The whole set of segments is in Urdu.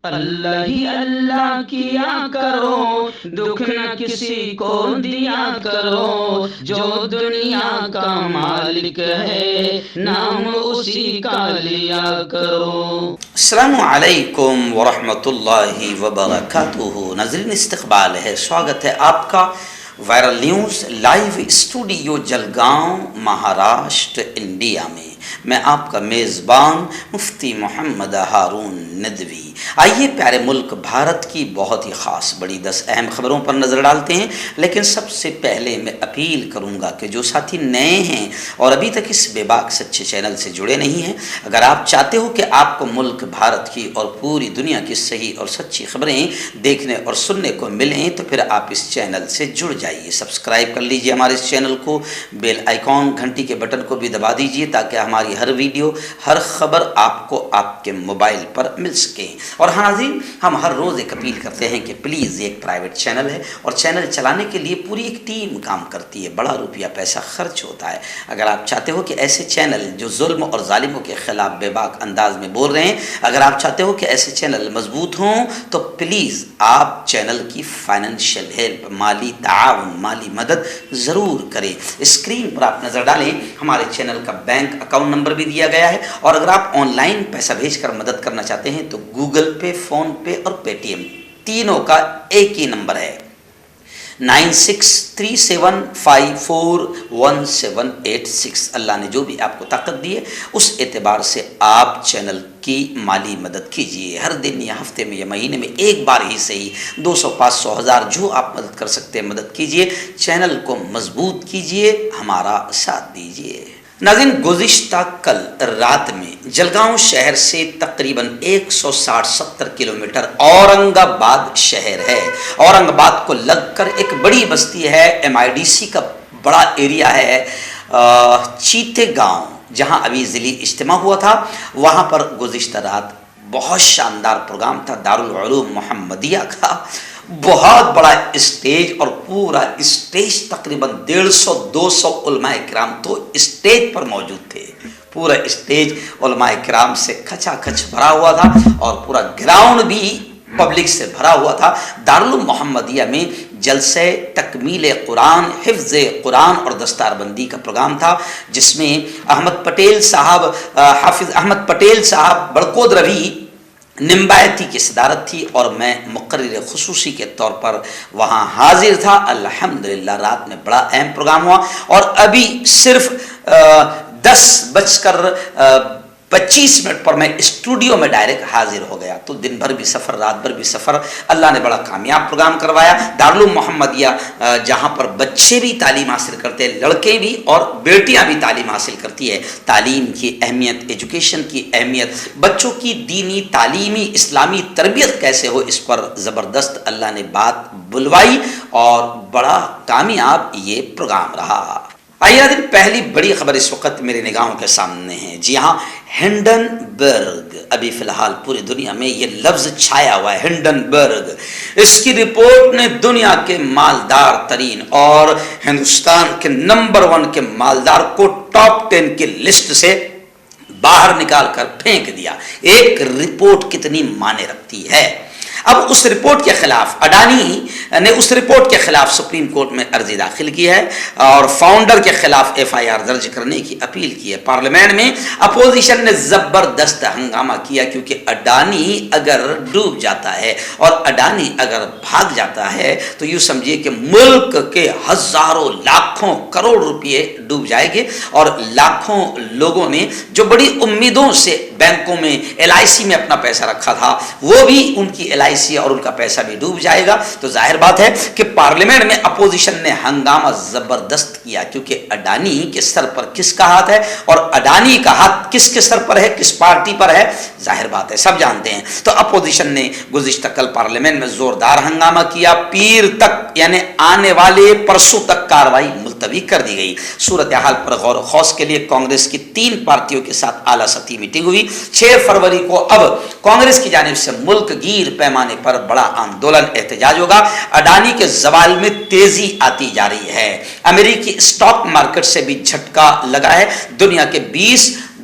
اللہ ہی اللہ کیا کرو، دکھ نہ کسی کو دیا کرو، جو دنیا کا مالک ہے نام اسی کا لیا کرو۔ السلام علیکم ورحمۃ اللہ وبرکاتہ۔ ناظرین، استقبال ہے، سواگت ہے آپ کا viral news live studio Jalgaon, Maharashtra, India میں۔ میں آپ کا میزبان مفتی محمد ہارون ندوی۔ آئیے پیارے ملک بھارت کی بہت ہی خاص بڑی 10 اہم خبروں پر نظر ڈالتے ہیں، لیکن سب سے پہلے میں اپیل کروں گا کہ جو ساتھی نئے ہیں اور ابھی تک اس بے باک سچے چینل سے جڑے نہیں ہیں، اگر آپ چاہتے ہو کہ آپ کو ملک بھارت کی اور پوری دنیا کی صحیح اور سچی خبریں دیکھنے اور سننے کو ملیں تو پھر آپ اس چینل سے جڑ جائیے، سبسکرائب کر لیجئے ہمارے اس چینل کو، بیل آئیکن گھنٹی کے بٹن کو بھی دبا دیجئے تاکہ ہماری ہر ویڈیو، ہر خبر آپ کو آپ کے موبائل پر مل سکے۔ اور ہاں ناظرین، ہم ہر روز ایک اپیل کرتے ہیں کہ پلیز، یہ ایک پرائیویٹ چینل ہے اور چینل چلانے کے لیے پوری ایک ٹیم کام کرتی ہے، بڑا روپیہ پیسہ خرچ ہوتا ہے۔ اگر آپ چاہتے ہو کہ ایسے چینل جو ظلم اور ظالموں کے خلاف بے باک انداز میں بول رہے ہیں، اگر آپ چاہتے ہو کہ ایسے چینل مضبوط ہوں تو پلیز آپ چینل کی فائنینشیل ہیلپ، مالی تعاون، مالی مدد ضرور کریں۔ اسکرین پر آپ نظر ڈالیں، ہمارے چینل کا بینک اکاؤنٹ نمبر بھی دیا گیا ہے، اور اگر آپ آن لائن پیسہ بھیج کر مدد کرنا چاہتے ہیں تو گوگل پے، فون پے اور پے ٹی ایم تینوں کا ایک ہی نمبر ہے، 9637541786۔ اللہ نے جو بھی آپ کو طاقت دی ہے اس اعتبار سے آپ چینل کی مالی مدد کیجیے۔ ہر دن یا ہفتے میں یا مہینے میں ایک بار ہی صحیح، 200، 500، 1000 جو آپ مدد کر سکتے ہیں مدد کیجیے، چینل کو مضبوط کیجیے، ہمارا ساتھ دیجیے۔ ناظرین، گزشتہ کل رات میں جلگاؤں شہر سے تقریباً 160-70 کلومیٹر اورنگ آباد شہر ہے۔ اورنگ آباد کو لگ کر ایک بڑی بستی ہے، MIDC کا بڑا ایریا ہے، چیتے گاؤں، جہاں ابھی ضلعی اجتماع ہوا تھا۔ وہاں پر گزشتہ رات بہت شاندار پروگرام تھا، دارالعلوم محمدیہ کا بہت بڑا اسٹیج، اور پورا اسٹیج تقریباً 150-200 علماء کرام تو اسٹیج پر موجود تھے۔ پورا اسٹیج علماء کرام سے کھچا کھچ بھرا ہوا تھا اور پورا گراؤنڈ بھی پبلک سے بھرا ہوا تھا۔ دارالعلوم محمدیہ میں جلسہ تکمیل قرآن، حفظ قرآن اور دستار بندی کا پروگرام تھا، جس میں حافظ احمد پٹیل صاحب بڑکود روی نمبایتی کی صدارت تھی، اور میں مقرر خصوصی کے طور پر وہاں حاضر تھا۔ الحمدللہ رات میں بڑا اہم پروگرام ہوا، اور ابھی صرف 10:25 پر میں اسٹوڈیو میں ڈائریکٹ حاضر ہو گیا۔ تو دن بھر بھی سفر، رات بھر بھی سفر، اللہ نے بڑا کامیاب پروگرام کروایا۔ دارالعلوم محمدیہ جہاں پر بچے بھی تعلیم حاصل کرتے ہیں، لڑکے بھی اور بیٹیاں بھی تعلیم حاصل کرتی ہے، تعلیم کی اہمیت، ایجوکیشن کی اہمیت، بچوں کی دینی، تعلیمی، اسلامی تربیت کیسے ہو، اس پر زبردست اللہ نے بات بلوائی اور بڑا کامیاب یہ پروگرام رہا۔ آئیے دن پہلی بڑی خبر اس وقت میرے نگاہوں کے سامنے ہے۔ جی ہاں، ہنڈنبرگ، ابھی فی الحال پوری دنیا میں یہ لفظ چھایا ہوا ہے، ہنڈنبرگ۔ اس کی رپورٹ نے دنیا کے مالدار ترین اور ہندوستان کے نمبر 1 کے مالدار کو ٹاپ 10 کی لسٹ سے باہر نکال کر پھینک دیا۔ ایک رپورٹ کتنی معنی رکھتی ہے۔ اب اس رپورٹ کے خلاف اڈانی نے اس رپورٹ کے خلاف سپریم کورٹ میں عرضی داخل کی ہے اور فاؤنڈر کے خلاف FIR درج کرنے کی اپیل کی ہے۔ پارلیمنٹ میں اپوزیشن نے زبردست ہنگامہ کیا، کیونکہ اڈانی اگر ڈوب جاتا ہے اور اڈانی اگر بھاگ جاتا ہے تو یوں سمجھیے کہ ملک کے ہزاروں لاکھوں کروڑ روپئے ڈوب جائیں گے، اور لاکھوں لوگوں نے جو بڑی امیدوں سے بینکوں میں LIC میں اپنا پیسہ رکھا تھا، وہ بھی ان کی LIC اور ان کا پیسہ بھی ڈوب جائے گا۔ تو ظاہر بات ہے کہ پارلیمنٹ میں اپوزیشن نے ہنگامہ زبردست کیا، کیونکہ اڈانی کے سر پر کس کا ہاتھ ہے اور اڈانی کا ہاتھ کس کے سر پر ہے، کس پارٹی پر ہے، ظاہر بات ہے سب جانتے ہیں۔ تو اپوزیشن نے گزشتہ کل پارلیمنٹ میں زوردار ہنگامہ کیا، پیر تک یعنی آنے والے پرسوں تک کارروائی ملتوی کر دی گئی۔ صورتحال پر غور و خوض کے لیے کانگریس کی 3 پارٹیوں کے ساتھ اعلیٰ سطحی میٹنگ ہوئی۔ 6 فروری کو اب کانگریس کی جانب سے ملک گیر پیمانے پر بڑا آندولن، احتجاج ہوگا۔ اڈانی کے زوال میں تیزی آتی جا رہی ہے۔ امریکی اسٹاک مارکیٹ سے بھی جھٹکا لگا ہے۔ دنیا کے 20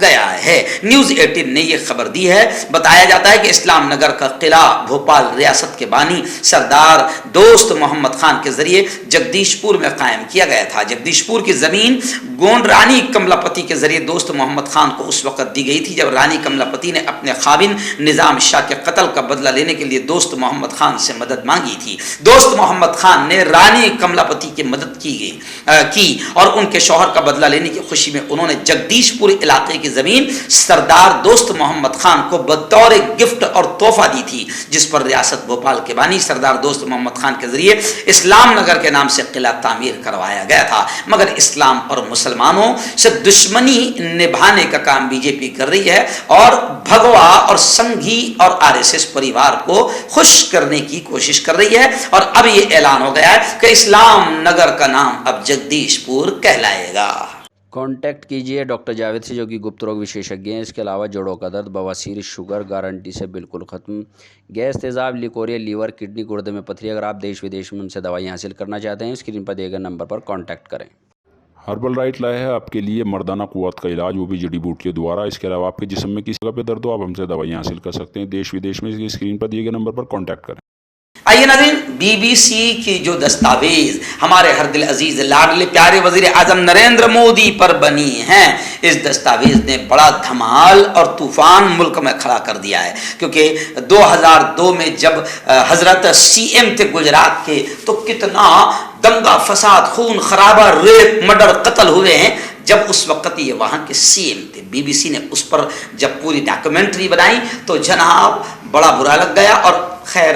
گیا ہے۔ نیوز 18 نے یہ خبر دی ہے۔ بتایا جاتا ہے کہ اسلام نگر کا قلعہ بھوپال ریاست کے بانی سردار دوست محمد خان کے ذریعے جگدیش پور میں قائم کیا گیا تھا۔ جگدیش پور کی زمین گونڈ رانی کملا پتی کے ذریعے دوست محمد خان کو اس وقت دی گئی تھی جب رانی کملا پتی نے اپنے خاوند نظام شاہ کے قتل کا بدلہ لینے کے لیے دوست محمد خان سے مدد مانگی تھی۔ دوست محمد خان نے رانی کملا پتی کی مدد کی اور ان کے شوہر کا بدلہ لینے کی خوشی میں انہوں نے جگدیش پور علاقے کی زمین سردار دوست محمد خان کو بطور گفٹ اور تحفہ دی تھی، جس پر ریاست بھوپال کے بانی سردار دوست محمد خان کے ذریعے اسلام نگر کے نام سے قلعہ تعمیر کروایا گیا تھا۔ مگر اسلام اور مسلمانوں سے دشمنی نبھانے کا کام بی جے پی کر رہی ہے اور بھگوا اور سنگھی اور RSS پریوار کو خوش کرنے کی کوشش کر رہی ہے، اور اب یہ اعلان ہو گیا ہے کہ اسلام نگر کا نام اب جگدیش پور کہلائے گا۔ کانٹیکٹ کیجیے ڈاکٹر جاوید سے جو کہ گپت روگ وشیشجঞ ہیں۔ اس کے علاوہ جوڑوں کا درد، بواسیر، شوگر گارنٹی سے بالکل ختم، گیس، تیزاب، لیکوریا، لیور، کڈنی، گردے میں پتھری۔ اگر آپ دیش ودیش میں ان سے دوائیں حاصل کرنا چاہتے ہیں اسکرین پر دیے گئے نمبر پر کانٹیکٹ کریں۔ ہربل رائٹ لائے ہے آپ کے لیے مردانہ قوت کا علاج، وہ بھی جڑی بوٹیوں دوارا۔ اس کے علاوہ آپ کے جسم میں کسی جگہ پہ درد ہو آپ ہم سے دوائیں حاصل کر سکتے ہیں دیش ودیش میں، اسکرین پر دیے گئے نمبر پر کانٹیکٹ کریں۔ آئیے ناظرین، بی بی سی کی جو دستاویز ہمارے ہر دل عزیز لاڈلے پیارے وزیر اعظم نریندر مودی پر بنی ہیں، اس دستاویز نے بڑا دھمال اور طوفان ملک میں کھڑا کر دیا ہے، کیونکہ 2002 میں جب حضرت CM تھے گجرات کے تو کتنا دنگا فساد، خون خرابہ، ریپ، مرڈر، قتل ہوئے ہیں، جب اس وقت یہ وہاں کے CM تھے۔ بی بی سی نے اس پر جب پوری ڈاکیومنٹری بنائی تو جناب بڑا برا لگ گیا، اور خیر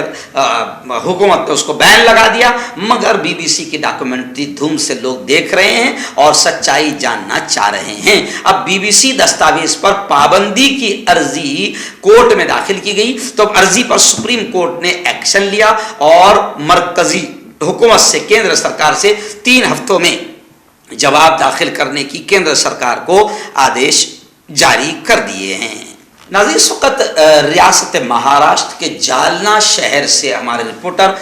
حکومت نے اس کو بین لگا دیا، مگر بی بی سی کی ڈاکیومنٹری دھوم سے لوگ دیکھ رہے ہیں اور سچائی جاننا چاہ رہے ہیں۔ اب بی بی سی دستاویز پر پابندی کی عرضی کورٹ میں داخل کی گئی، تو اب عرضی پر سپریم کورٹ نے ایکشن لیا اور مرکزی حکومت سے، کیندر سرکار سے 3 ہفتوں میں جواب داخل کرنے کی کیندر سرکار کو آدیش جاری کر دیے ہیں۔ ناظرین، اس وقت ریاست مہاراشٹر کے جالنا شہر سے ہمارے رپورٹر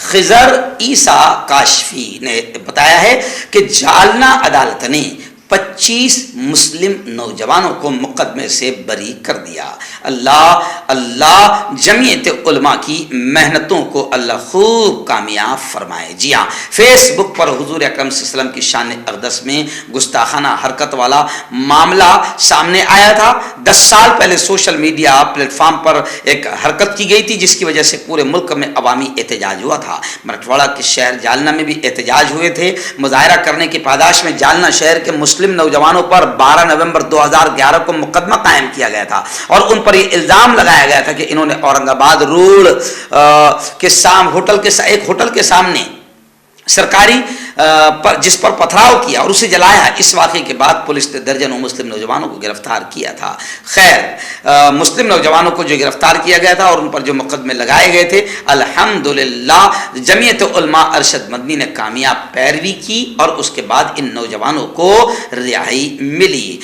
خضر عیسیٰ کاشفی نے بتایا ہے کہ جالنا عدالت نے 25 مسلم نوجوانوں کو مقدمے سے بری کر دیا۔ اللہ جمعیت علماء کی محنتوں کو اللہ خوب کامیاب فرمائے۔ جی ہاں، فیس بک پر حضور اکرم صلی اللہ علیہ وسلم کی شان اقدس میں گستاخانہ حرکت والا معاملہ سامنے آیا تھا۔ 10 سال پہلے سوشل میڈیا پلیٹ فارم پر ایک حرکت کی گئی تھی جس کی وجہ سے پورے ملک میں عوامی احتجاج ہوا تھا۔ مراٹھواڑہ کے شہر جالنا میں بھی احتجاج ہوئے تھے۔ مظاہرہ کرنے کی پاداش میں جالنا شہر کے مسلم نوجوانوں پر 12 نومبر 2011 کو مقدمہ قائم کیا گیا تھا، اور ان پر یہ الزام لگایا گیا تھا کہ انہوں نے اورنگ آباد روڈ کے ایک ہوٹل کے سامنے سرکاری جس پر پتھراؤ کیا اور اسے جلایا۔ اس واقعے کے بعد پولیس نے درجنوں مسلم نوجوانوں کو گرفتار کیا تھا۔ خیر، مسلم نوجوانوں کو جو گرفتار کیا گیا تھا اور ان پر جو مقدمے لگائے گئے تھے، الحمدللہ جمعیت علماء ارشد مدنی نے کامیاب پیروی کی اور اس کے بعد ان نوجوانوں کو رہائی ملی۔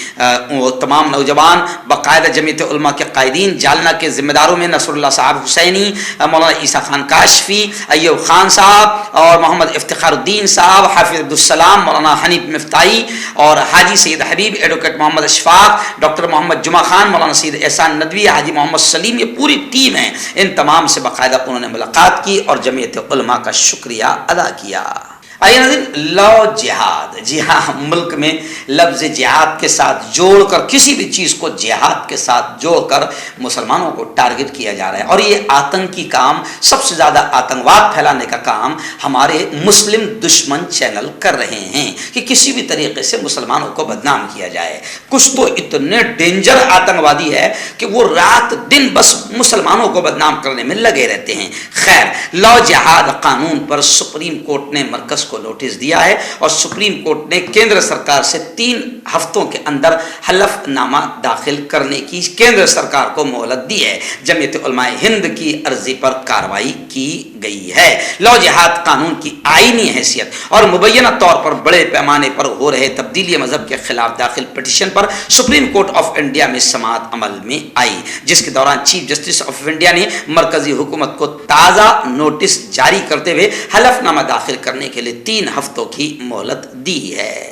وہ تمام نوجوان باقاعدہ جمعیت علماء کے قائدین، جالنا کے ذمہ داروں میں نصر اللہ صاحب حسینی، مولانا عیسیٰ خان کاشفی، ایوب خان صاحب اور محمد افتخار الدین صاحب، حافظ عبدالسلام، مولانا حنیف مفتاحی اور حاجی سید حبیب، ایڈوکیٹ محمد اشفاق، ڈاکٹر محمد جمعہ خان، مولانا سید احسان ندوی، حاجی محمد سلیم، یہ پوری ٹیم ہے۔ ان تمام سے باقاعدہ انہوں نے ملاقات کی اور جمعیت علماء کا شکریہ ادا کیا۔ آئیے ناظرین، لو جہاد، جی ہاں، ملک میں لفظ جہاد کے ساتھ جوڑ کر، کسی بھی چیز کو جہاد کے ساتھ جوڑ کر مسلمانوں کو ٹارگٹ کیا جا رہا ہے، اور یہ آتنکی کام، سب سے زیادہ آتنکواد پھیلانے کا کام ہمارے مسلم دشمن چینل کر رہے ہیں کہ کسی بھی طریقے سے مسلمانوں کو بدنام کیا جائے۔ کچھ تو اتنے ڈینجر آتنکوادی ہے کہ وہ رات دن بس مسلمانوں کو بدنام کرنے میں لگے رہتے ہیں۔ خیر، لو جہاد قانون پر سپریم کورٹ نے مرکز کو نوٹس دیا ہے، اور سپریم کورٹ نے کیندر سرکار سے 3 ہفتوں کے اندر حلف نامہ داخل کرنے کی کیندر سرکار کو مہلت دی ہے۔ جمعیت علماء ہند کی عرضی پر کارروائی کی گئی ہے۔ لو جہاد قانون کی آئینی حیثیت اور مبینہ طور پر بڑے پیمانے پر ہو رہے تبدیلی مذہب کے خلاف داخل petition per supreme court of India میں سماعت عمل میں آئی، جس کے دوران چیف جسٹس آف انڈیا نے مرکزی حکومت کو تازہ نوٹس جاری کرتے ہوئے حلف نامہ داخل کرنے کے لیے 3 ہفتوں کی مہلت دی ہے۔